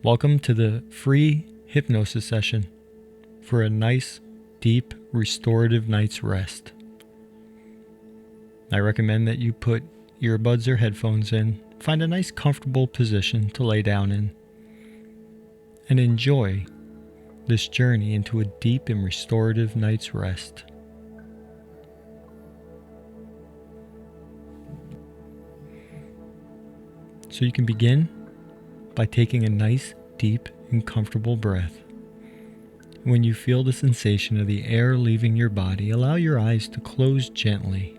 Welcome to the free hypnosis session for a nice, deep, restorative night's rest. I recommend that you put earbuds or headphones in, find a nice comfortable position to lay down in, and enjoy this journey into a deep and restorative night's rest. So you can begin by taking a nice, deep, and comfortable breath. When you feel the sensation of the air leaving your body, allow your eyes to close gently.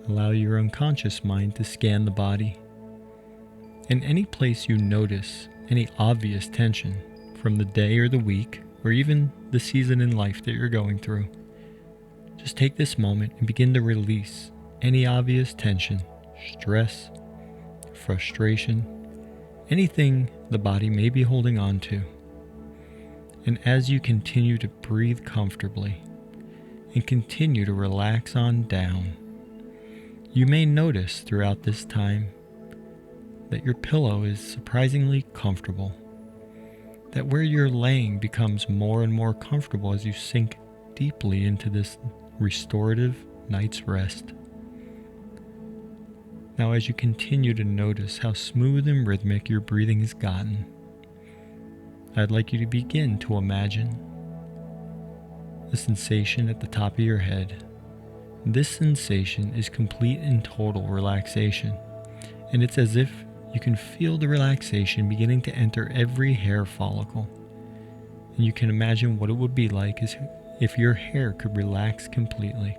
Allow your unconscious mind to scan the body. In any place you notice any obvious tension from the day or the week, or even the season in life that you're going through, just take this moment and begin to release any obvious tension, stress, frustration, anything the body may be holding on to. And as you continue to breathe comfortably and continue to relax on down, you may notice throughout this time that your pillow is surprisingly comfortable, that where you're laying becomes more and more comfortable as you sink deeply into this restorative night's rest. Now, as you continue to notice how smooth and rhythmic your breathing has gotten, I'd like you to begin to imagine the sensation at the top of your head. This sensation is complete and total relaxation, and it's as if you can feel the relaxation beginning to enter every hair follicle. And you can imagine what it would be like as if your hair could relax completely.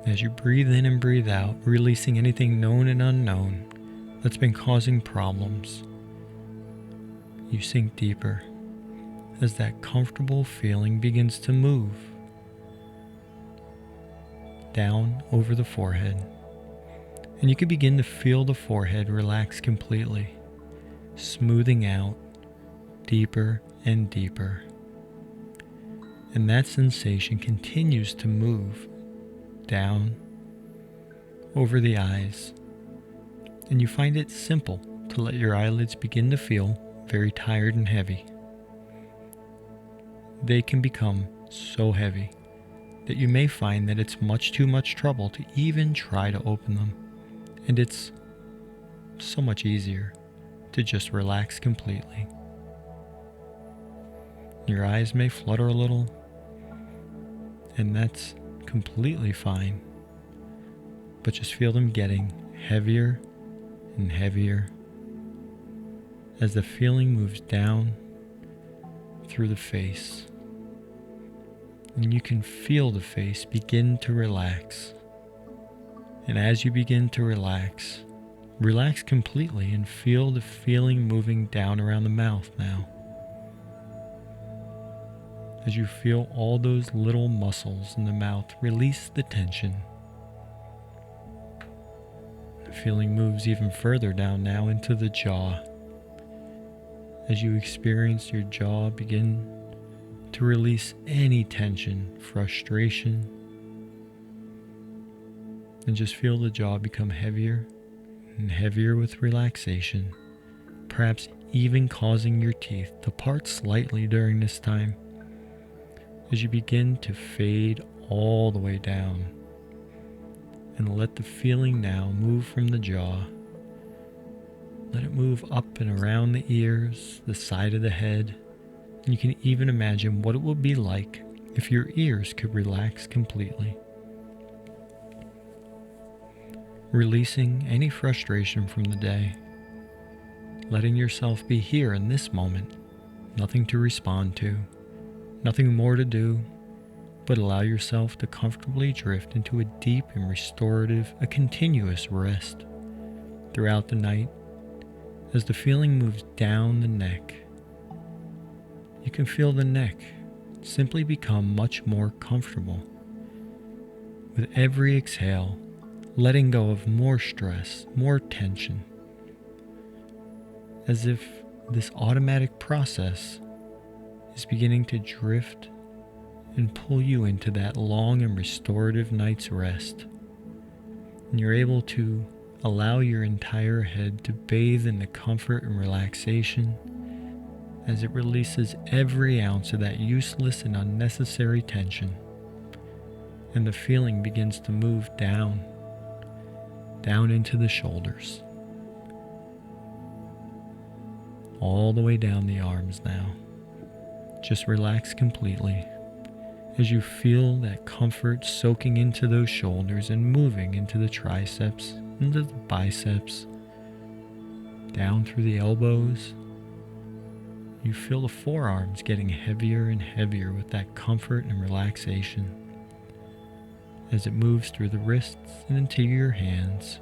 As you breathe in and breathe out, releasing anything known and unknown that's been causing problems, you sink deeper as that comfortable feeling begins to move down over the forehead. And you can begin to feel the forehead relax completely, smoothing out deeper and deeper. And that sensation continues to move down over the eyes, and you find it simple to let your eyelids begin to feel very tired and heavy. They can become so heavy that you may find that it's much too much trouble to even try to open them, and it's so much easier to just relax completely. Your eyes may flutter a little, and that's completely fine, but just feel them getting heavier and heavier as the feeling moves down through the face, and you can feel the face begin to relax. And as you begin to relax completely and feel the feeling moving down around the mouth now. As you feel all those little muscles in the mouth release the tension. The feeling moves even further down now into the jaw. As you experience your jaw begin to release any tension, frustration, and just feel the jaw become heavier and heavier with relaxation, perhaps even causing your teeth to part slightly during this time. As you begin to fade all the way down and let the feeling now move from the jaw. Let it move up and around the ears, the side of the head, and you can even imagine what it would be like if your ears could relax completely. Releasing any frustration from the day, letting yourself be here in this moment, nothing to respond to. Nothing more to do, but allow yourself to comfortably drift into a deep and restorative, a continuous rest throughout the night. As the feeling moves down the neck, you can feel the neck simply become much more comfortable. With every exhale, letting go of more stress, more tension, as if this automatic process is beginning to drift and pull you into that long and restorative night's rest. And you're able to allow your entire head to bathe in the comfort and relaxation as it releases every ounce of that useless and unnecessary tension. And the feeling begins to move down into the shoulders, all the way down the arms now. Just relax completely as you feel that comfort soaking into those shoulders and moving into the triceps, into the biceps, down through the elbows. You feel the forearms getting heavier and heavier with that comfort and relaxation as it moves through the wrists and into your hands,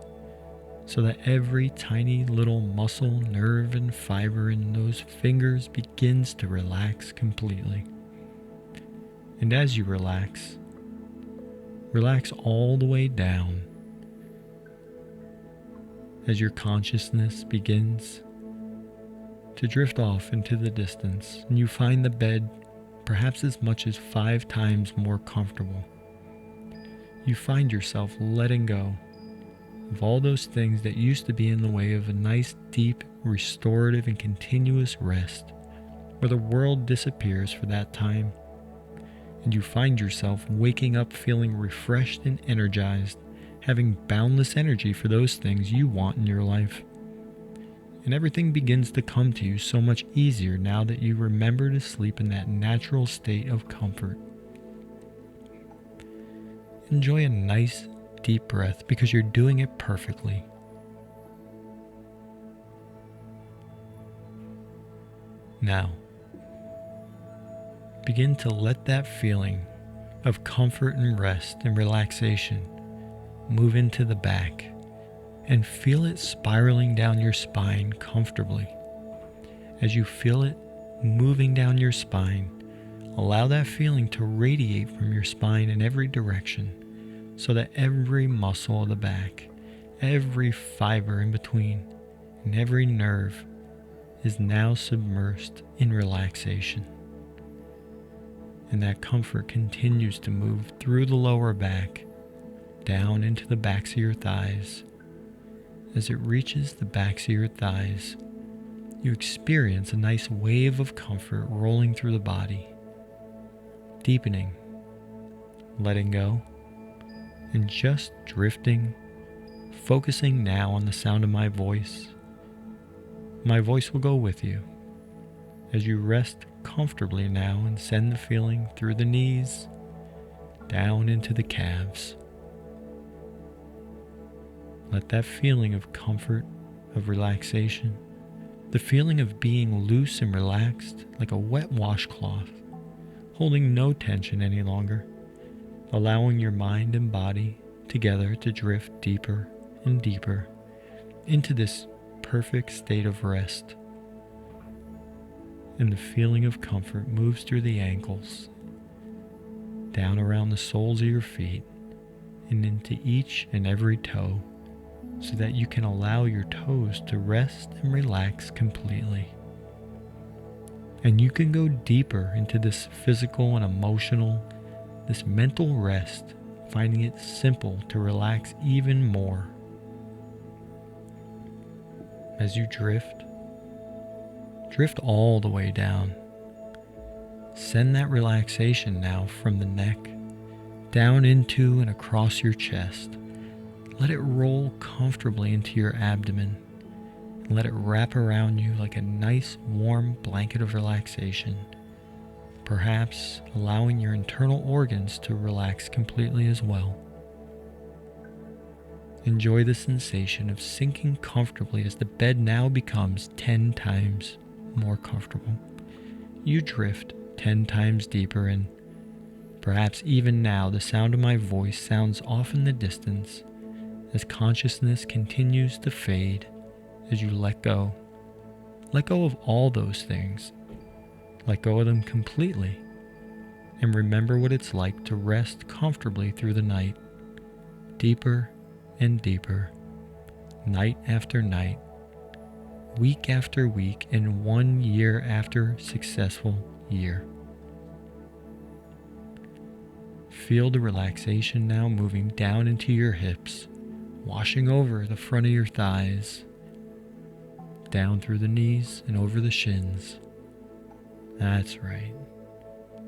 so that every tiny little muscle, nerve, and fiber in those fingers begins to relax completely. And as you relax all the way down as your consciousness begins to drift off into the distance, and you find the bed perhaps as much as 5 times more comfortable. You find yourself letting go of all those things that used to be in the way of a nice, deep, restorative, and continuous rest, where the world disappears for that time, and you find yourself waking up feeling refreshed and energized, having boundless energy for those things you want in your life. And everything begins to come to you so much easier now that you remember to sleep in that natural state of comfort. Enjoy a nice, deep breath because you're doing it perfectly. Now, begin to let that feeling of comfort and rest and relaxation move into the back and feel it spiraling down your spine comfortably. As you feel it moving down your spine, allow that feeling to radiate from your spine in every direction, so that every muscle of the back, every fiber in between, and every nerve is now submersed in relaxation. And that comfort continues to move through the lower back, down into the backs of your thighs. As it reaches the backs of your thighs, you experience a nice wave of comfort rolling through the body, deepening, letting go, and just drifting, focusing now on the sound of my voice. My voice will go with you as you rest comfortably now and send the feeling through the knees, down into the calves. Let that feeling of comfort, of relaxation, the feeling of being loose and relaxed like a wet washcloth, holding no tension any longer, allowing your mind and body together to drift deeper and deeper into this perfect state of rest. And the feeling of comfort moves through the ankles, down around the soles of your feet, and into each and every toe, so that you can allow your toes to rest and relax completely. And you can go deeper into this physical and emotional, this mental rest, finding it simple to relax even more. As you drift all the way down. Send that relaxation now from the neck down into and across your chest. Let it roll comfortably into your abdomen. And let it wrap around you like a nice warm blanket of relaxation, perhaps allowing your internal organs to relax completely as well. Enjoy the sensation of sinking comfortably as the bed now becomes 10 times more comfortable. You drift 10 times deeper, and perhaps even now the sound of my voice sounds off in the distance as consciousness continues to fade as you let go. Let go of all those things. Let go of them completely, and remember what it's like to rest comfortably through the night, deeper and deeper, night after night, week after week, and 1 year after successful year. Feel the relaxation now moving down into your hips, washing over the front of your thighs, down through the knees and over the shins. That's right.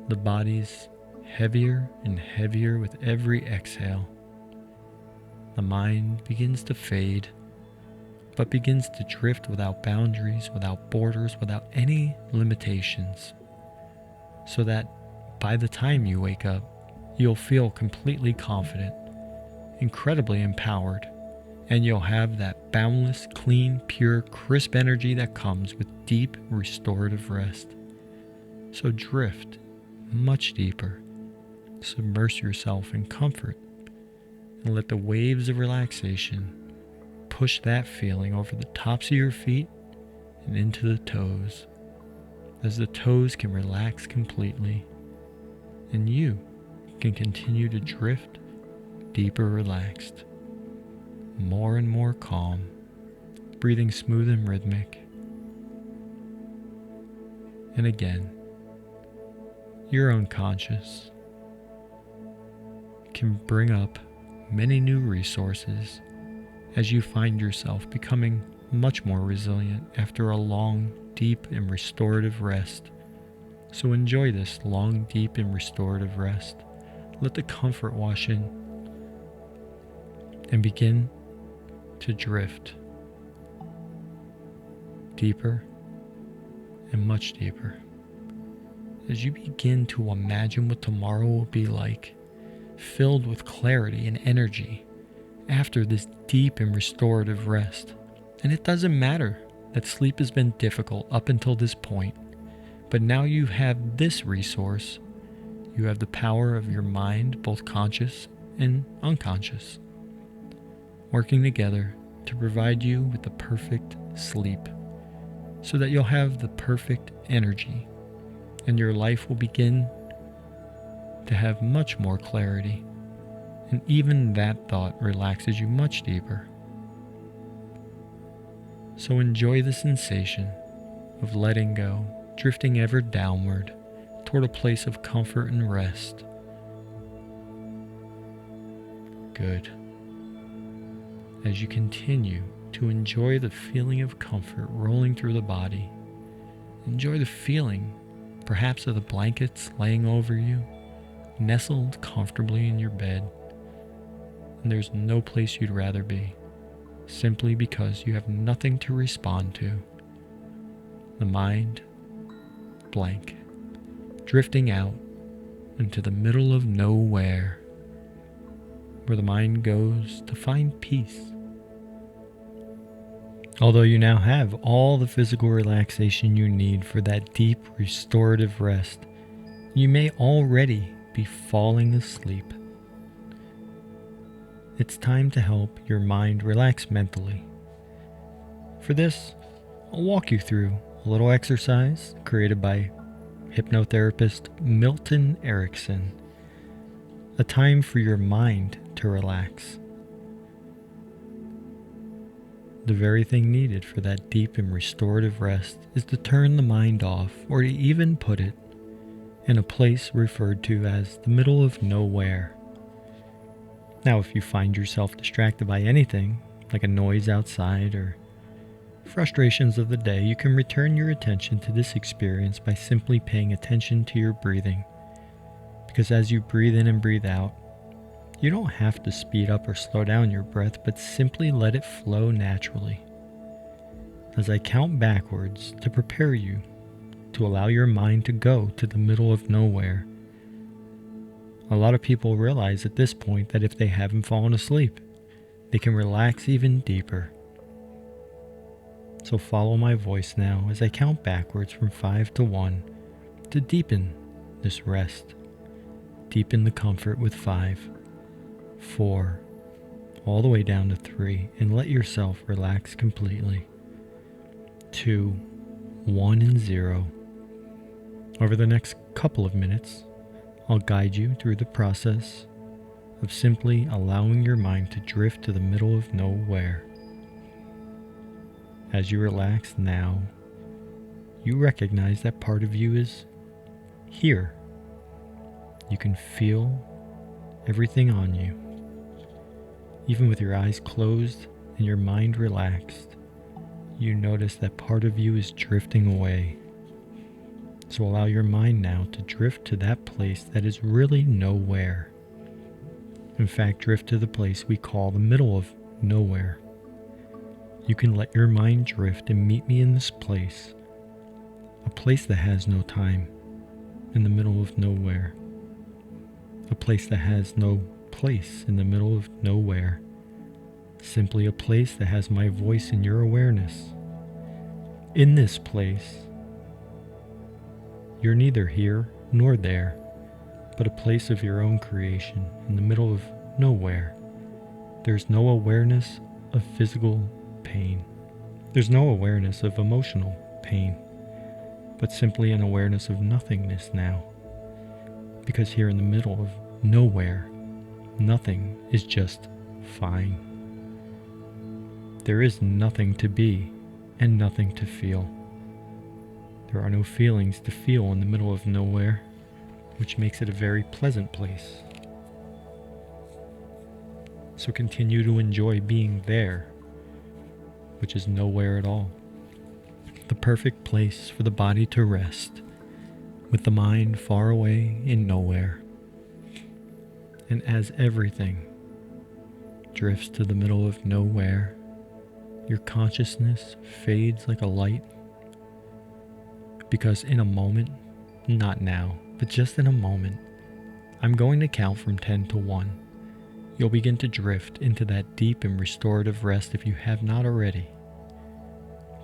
The body's heavier and heavier with every exhale. The mind begins to fade, but begins to drift without boundaries, without borders, without any limitations, so that by the time you wake up, you'll feel completely confident, incredibly empowered, and you'll have that boundless, clean, pure, crisp energy that comes with deep, restorative rest. So drift much deeper, submerge yourself in comfort, and let the waves of relaxation push that feeling over the tops of your feet and into the toes, as the toes can relax completely, and you can continue to drift deeper relaxed, more and more calm, breathing smooth and rhythmic. And again, your unconscious can bring up many new resources as you find yourself becoming much more resilient after a long, deep, and restorative rest. So enjoy this long, deep, and restorative rest. Let the comfort wash in and begin to drift deeper and much deeper as you begin to imagine what tomorrow will be like, filled with clarity and energy after this deep and restorative rest. And it doesn't matter that sleep has been difficult up until this point, but now you have this resource. You have the power of your mind, both conscious and unconscious, working together to provide you with the perfect sleep so that you'll have the perfect energy and your life will begin to have much more clarity. And even that thought relaxes you much deeper. So enjoy the sensation of letting go, drifting ever downward toward a place of comfort and rest. Good. As you continue to enjoy the feeling of comfort rolling through the body, enjoy the feeling perhaps of the blankets laying over you, nestled comfortably in your bed, and there's no place you'd rather be, simply because you have nothing to respond to. The mind, blank, drifting out into the middle of nowhere, where the mind goes to find peace. Although you now have all the physical relaxation you need for that deep restorative rest, you may already be falling asleep. It's time to help your mind relax mentally. For this, I'll walk you through a little exercise created by hypnotherapist Milton Erickson, a time for your mind to relax. The very thing needed for that deep and restorative rest is to turn the mind off, or to even put it in a place referred to as the middle of nowhere. Now, if you find yourself distracted by anything, like a noise outside or frustrations of the day, you can return your attention to this experience by simply paying attention to your breathing. Because as you breathe in and breathe out, you don't have to speed up or slow down your breath, but simply let it flow naturally. As I count backwards to prepare you to allow your mind to go to the middle of nowhere. A lot of people realize at this point that if they haven't fallen asleep, they can relax even deeper. So follow my voice now as I count backwards from 5 to 1 to deepen this rest. Deepen the comfort with 5, 4, all the way down to 3, and let yourself relax completely. 2, 1, and 0. Over the next couple of minutes, I'll guide you through the process of simply allowing your mind to drift to the middle of nowhere. As you relax now, you recognize that part of you is here. You can feel everything on you. Even with your eyes closed and your mind relaxed, you notice that part of you is drifting away. So allow your mind now to drift to that place that is really nowhere. In fact, drift to the place we call the middle of nowhere. You can let your mind drift and meet me in this place, a place that has no time, in the middle of nowhere. A place that has no place in the middle of nowhere. Simply a place that has my voice in your awareness. In this place, you're neither here nor there, but a place of your own creation in the middle of nowhere. There's no awareness of physical pain. There's no awareness of emotional pain, but simply an awareness of nothingness now. Because here in the middle of nowhere, nothing is just fine. There is nothing to be and nothing to feel. There are no feelings to feel in the middle of nowhere, which makes it a very pleasant place. So continue to enjoy being there, which is nowhere at all. The perfect place for the body to rest, with the mind far away in nowhere. And as everything drifts to the middle of nowhere, your consciousness fades like a light. Because in a moment, not now, but just in a moment, I'm going to count from 10 to 1. You'll begin to drift into that deep and restorative rest if you have not already.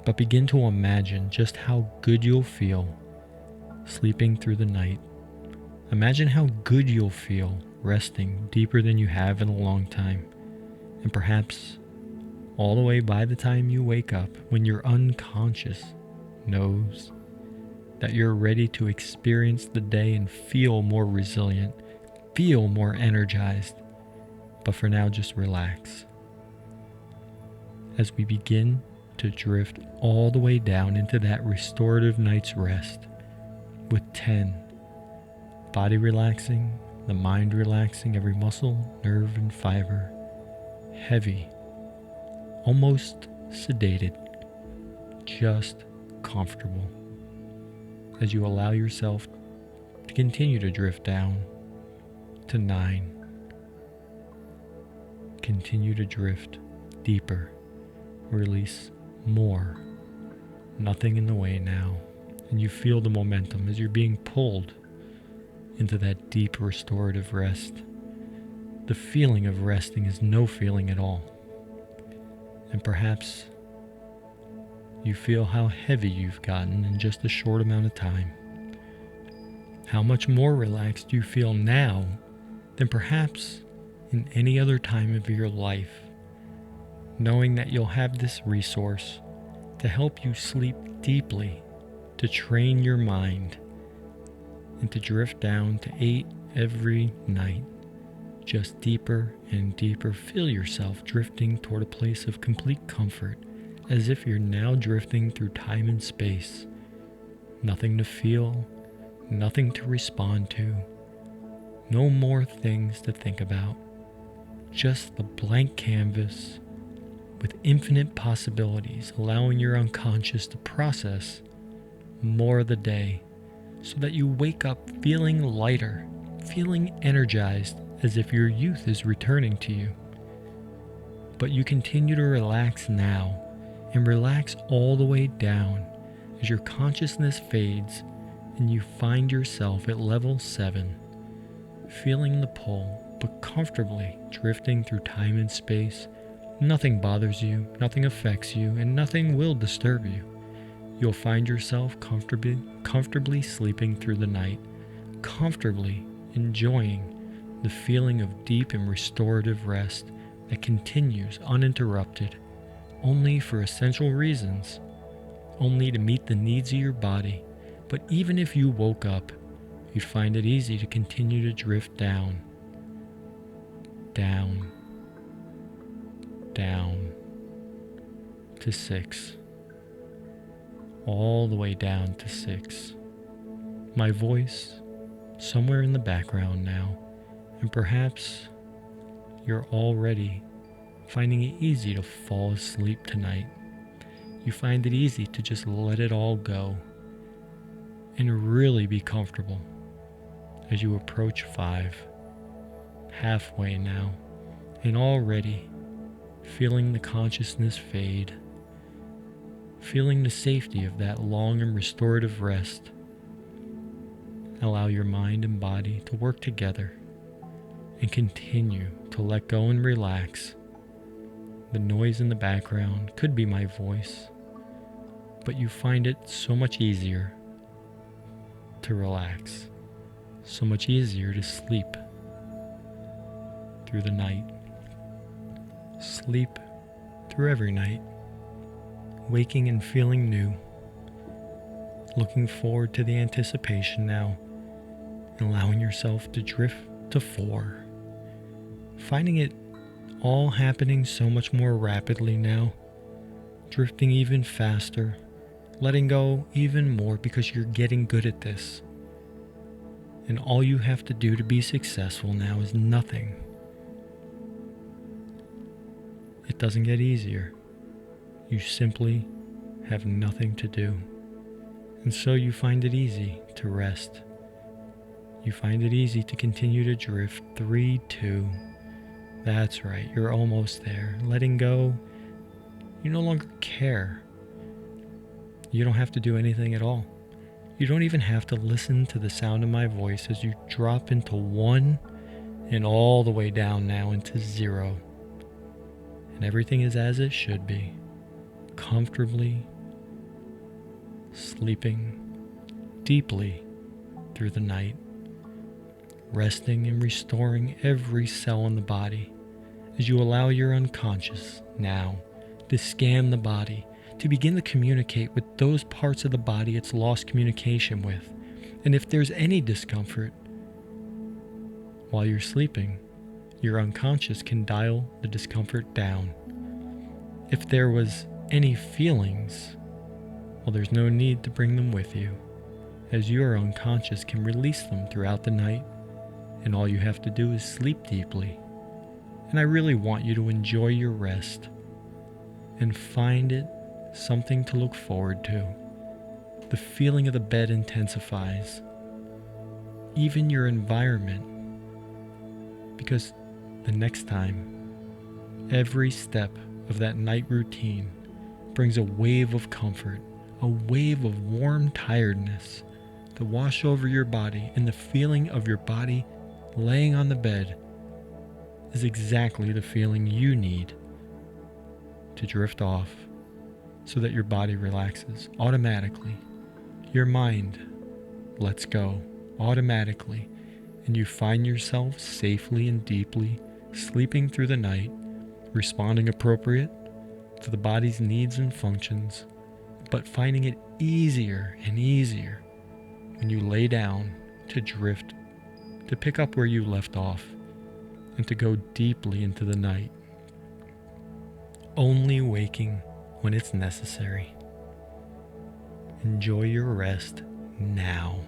But begin to imagine just how good you'll feel sleeping through the night. Imagine how good you'll feel resting deeper than you have in a long time. And perhaps all the way by the time you wake up, when your unconscious knows that you're ready to experience the day and feel more resilient, feel more energized. But for now, just relax. As we begin to drift all the way down into that restorative night's rest, with 10, body relaxing, the mind relaxing, every muscle, nerve, and fiber, heavy, almost sedated, just comfortable, as you allow yourself to continue to drift down to 9. Continue to drift deeper. Release more. Nothing in the way now. And you feel the momentum as you're being pulled into that deep restorative rest. The feeling of resting is no feeling at all. And perhaps you feel how heavy you've gotten in just a short amount of time. How much more relaxed you feel now than perhaps in any other time of your life, knowing that you'll have this resource to help you sleep deeply, to train your mind, and to drift down to 8 every night, just deeper and deeper. Feel yourself drifting toward a place of complete comfort, as if you're now drifting through time and space. Nothing to feel, nothing to respond to, no more things to think about. Just the blank canvas with infinite possibilities, allowing your unconscious to process more of the day so that you wake up feeling lighter, feeling energized, as if your youth is returning to you. But you continue to relax now, and relax all the way down as your consciousness fades and you find yourself at level 7, feeling the pull, but comfortably drifting through time and space. Nothing bothers you, nothing affects you, and nothing will disturb you. You'll find yourself comfortably sleeping through the night, comfortably enjoying the feeling of deep and restorative rest that continues uninterrupted, only for essential reasons, only to meet the needs of your body. But even if you woke up, you'd find it easy to continue to drift down, down, down to 6, all the way down to 6. My voice somewhere in the background now, and perhaps you're already finding it easy to fall asleep tonight. You find it easy to just let it all go and really be comfortable as you approach 5, halfway now, and already feeling the consciousness fade, feeling the safety of that long and restorative rest. Allow your mind and body to work together and continue to let go and relax. The noise in the background could be my voice, but you find it so much easier to relax, so much easier to sleep through the night. Sleep through every night, waking and feeling new, looking forward to the anticipation now, and allowing yourself to drift to 4, finding it all happening so much more rapidly now, drifting even faster, letting go even more because you're getting good at this. And all you have to do to be successful now is nothing. It doesn't get easier. You simply have nothing to do. And so you find it easy to rest. You find it easy to continue to drift. 3, 2. That's right, you're almost there. Letting go. You no longer care. You don't have to do anything at all. You don't even have to listen to the sound of my voice as you drop into 1 and all the way down now into 0. And everything is as it should be. Comfortably sleeping deeply through the night, resting and restoring every cell in the body as you allow your unconscious now to scan the body, to begin to communicate with those parts of the body it's lost communication with. And if there's any discomfort while you're sleeping, your unconscious can dial the discomfort down. If there was any feelings, well, there's no need to bring them with you, as your unconscious can release them throughout the night, and all you have to do is sleep deeply. And I really want you to enjoy your rest and find it something to look forward to. The feeling of the bed intensifies, even your environment, because the next time, every step of that night routine brings a wave of comfort, a wave of warm tiredness to wash over your body, and the feeling of your body laying on the bed is exactly the feeling you need to drift off so that your body relaxes automatically. Your mind lets go automatically, and you find yourself safely and deeply sleeping through the night, responding appropriate to the body's needs and functions, but finding it easier and easier when you lay down to drift, to pick up where you left off, and to go deeply into the night, only waking when it's necessary. Enjoy your rest now.